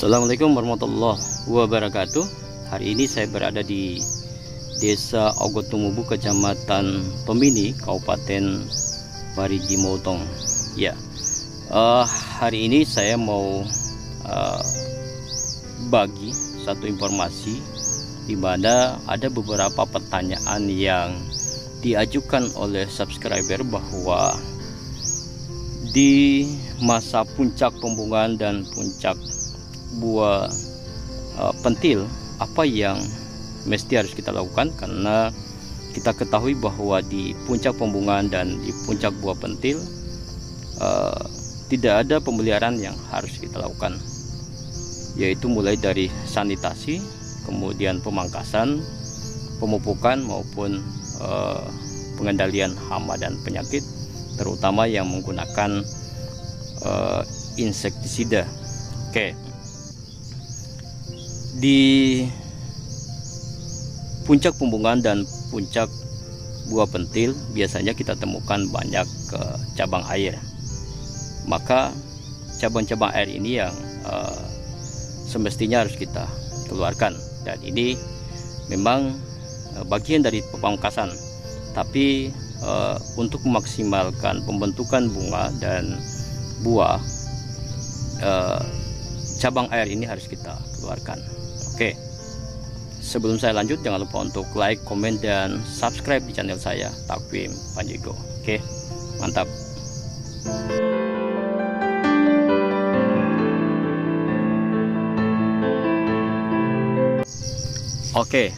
Assalamualaikum warahmatullahi wabarakatuh. Hari ini saya berada di Desa Ogotumubu, Kecamatan Tomini, Kabupaten Parigi Motong. Ya, hari ini saya mau bagi satu informasi di mana ada beberapa pertanyaan yang diajukan oleh subscriber bahwa di masa puncak pembungaan dan puncak buah pentil, apa yang mesti harus kita lakukan, karena kita ketahui bahwa di puncak pembungaan dan di puncak buah pentil tidak ada pemeliharaan yang harus kita lakukan, yaitu mulai dari sanitasi, kemudian pemangkasan, pemupukan maupun pengendalian hama dan penyakit, terutama yang menggunakan insektisida. Oke. Di puncak pembungaan dan puncak buah pentil biasanya kita temukan banyak cabang air. Maka cabang-cabang air ini yang semestinya harus kita keluarkan, dan ini memang bagian dari pemangkasan. Tapi untuk memaksimalkan pembentukan bunga dan buah, cabang air ini harus kita keluarkan. Oke, sebelum saya lanjut, jangan lupa untuk like, komen, dan subscribe di channel saya, Takwim Panjigo. Oke, mantap. Oke,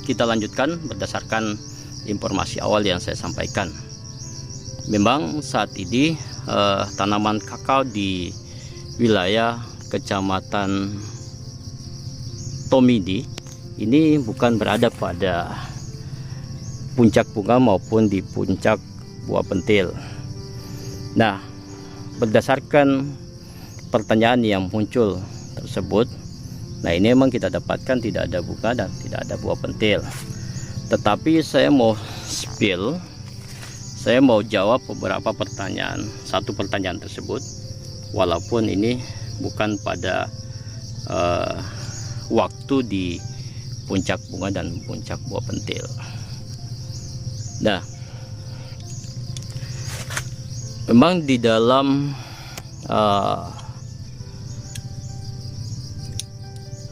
kita lanjutkan berdasarkan informasi awal yang saya sampaikan. Memang saat ini tanaman kakao di wilayah Kecamatan Tomini ini bukan berada pada puncak bunga maupun di puncak buah pentil. Nah, berdasarkan pertanyaan yang muncul tersebut, nah ini memang kita dapatkan tidak ada bunga dan tidak ada buah pentil. Tetapi saya mau jawab beberapa pertanyaan, satu pertanyaan tersebut, walaupun ini bukan pada waktu di puncak bunga dan puncak buah pentil. Nah, memang di dalam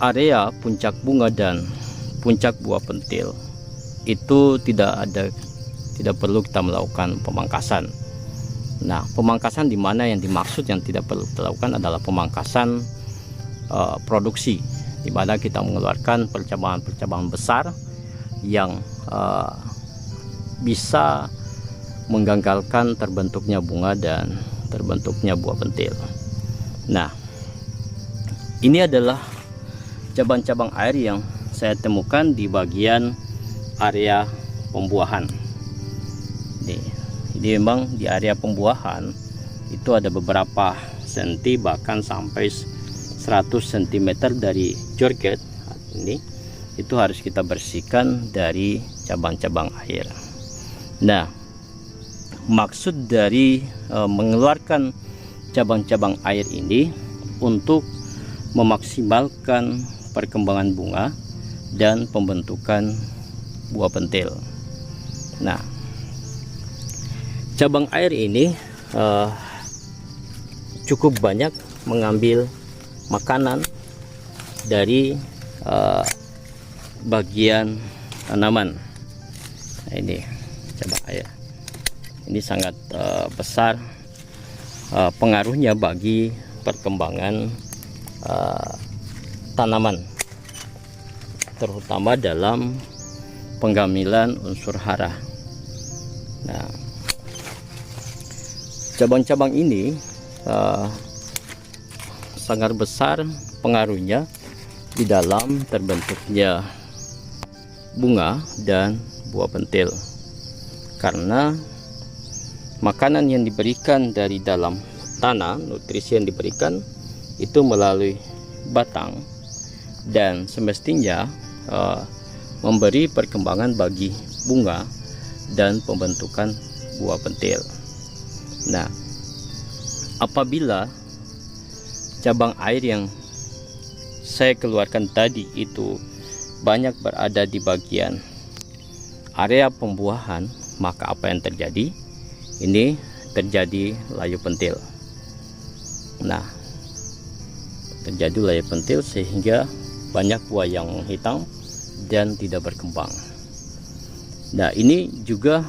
area puncak bunga dan puncak buah pentil itu tidak perlu kita melakukan pemangkasan. Nah, pemangkasan di mana yang dimaksud yang tidak perlu kita lakukan adalah pemangkasan produksi, di mana kita mengeluarkan percabangan-percabangan besar yang bisa mengganggalkan terbentuknya bunga dan terbentuknya buah pentil. Nah, ini adalah cabang-cabang air yang saya temukan di bagian area pembuahan. Ini memang di area pembuahan itu ada beberapa senti, bahkan sampai 100 cm dari jorget ini, itu harus kita bersihkan dari cabang-cabang air. Nah, maksud dari mengeluarkan cabang-cabang air ini untuk memaksimalkan perkembangan bunga dan pembentukan buah pentil. Nah, cabang air ini cukup banyak mengambil makanan dari bagian tanaman. Nah, ini cabang air ini sangat besar pengaruhnya bagi perkembangan tanaman, terutama dalam penggamilan unsur hara. Nah, cabang-cabang ini sangat besar pengaruhnya di dalam terbentuknya bunga dan buah pentil, karena makanan yang diberikan dari dalam tanah, nutrisi yang diberikan itu melalui batang, dan semestinya memberi perkembangan bagi bunga dan pembentukan buah pentil. Nah, apabila cabang air yang saya keluarkan tadi itu banyak berada di bagian area pembuahan, maka apa yang terjadi? Ini terjadi layu pentil. Nah, terjadi layu pentil sehingga banyak buah yang menghitam dan tidak berkembang. Nah, ini juga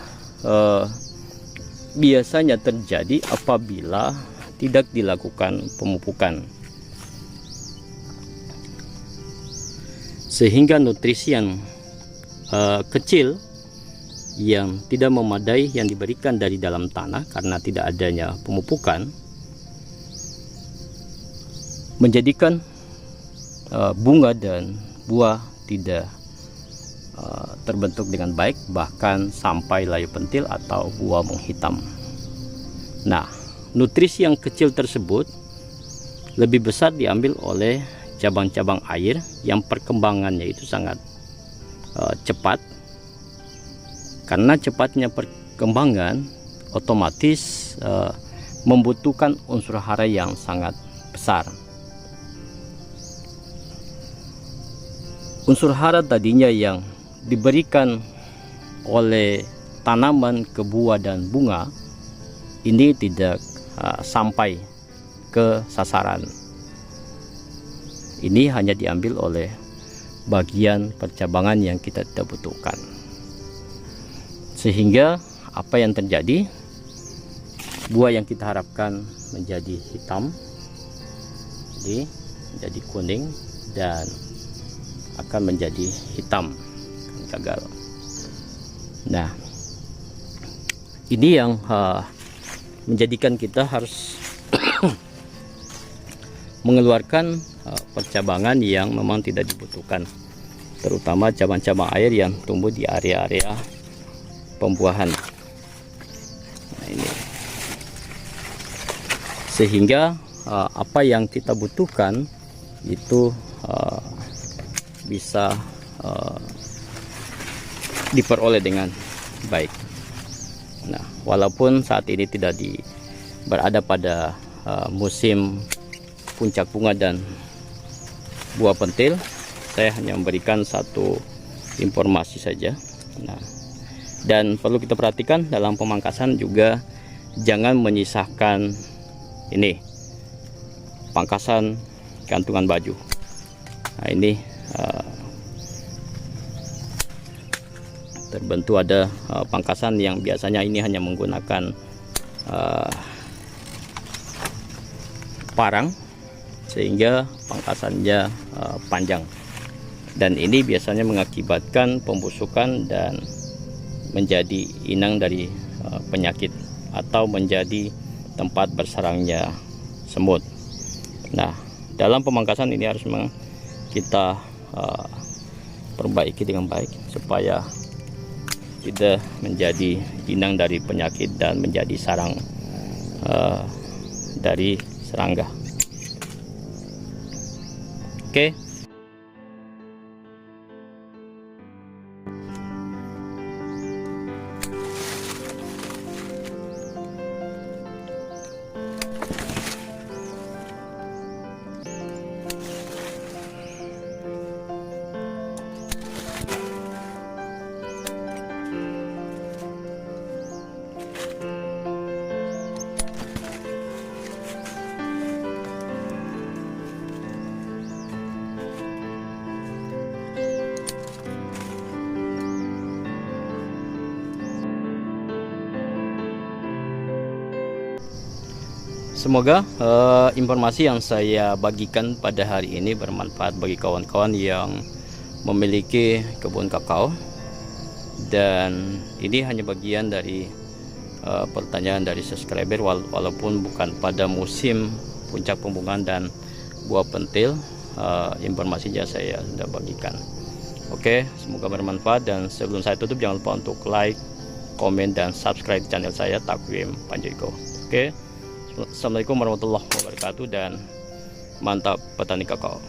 biasanya terjadi apabila tidak dilakukan pemupukan, sehingga nutrisi yang kecil yang tidak memadai yang diberikan dari dalam tanah karena tidak adanya pemupukan menjadikan bunga dan buah tidak terbentuk dengan baik, bahkan sampai layu pentil atau buah menghitam. Nah, nutrisi yang kecil tersebut lebih besar diambil oleh cabang-cabang air yang perkembangannya itu sangat cepat. Karena cepatnya perkembangan otomatis membutuhkan unsur hara yang sangat besar. Unsur hara tadinya yang diberikan oleh tanaman ke buah dan bunga ini tidak sampai ke sasaran. Ini hanya diambil oleh bagian percabangan yang kita tidak butuhkan, sehingga apa yang terjadi, buah yang kita harapkan menjadi hitam jadi menjadi kuning dan akan menjadi hitam, gagal. Nah, ini yang menjadikan kita harus mengeluarkan percabangan yang memang tidak dibutuhkan, terutama cabang-cabang air yang tumbuh di area-area pembuahan. Nah, ini sehingga apa yang kita butuhkan itu bisa diperoleh dengan baik. Nah, walaupun saat ini tidak berada pada musim puncak bunga dan buah pentil, saya hanya memberikan satu informasi saja. Nah, dan perlu kita perhatikan dalam pemangkasan juga jangan menyisahkan ini pangkasan gantungan baju. Nah, ini terbentuk ada pangkasan yang biasanya ini hanya menggunakan parang sehingga pangkasannya panjang, dan ini biasanya mengakibatkan pembusukan dan menjadi inang dari penyakit atau menjadi tempat bersarangnya semut. Nah, dalam pemangkasan ini harus kita perbaiki dengan baik supaya tidak menjadi inang dari penyakit dan menjadi sarang dari serangga. Oke. Semoga informasi yang saya bagikan pada hari ini bermanfaat bagi kawan-kawan yang memiliki kebun kakao. Dan ini hanya bagian dari pertanyaan dari subscriber, walaupun bukan pada musim puncak pembungaan dan buah pentil, informasinya saya sudah bagikan. Oke, semoga bermanfaat, dan sebelum saya tutup jangan lupa untuk like, komen, dan subscribe channel saya Takwim Panjaigo. Oke. Assalamualaikum warahmatullahi wabarakatuh, dan mantap petani kakao.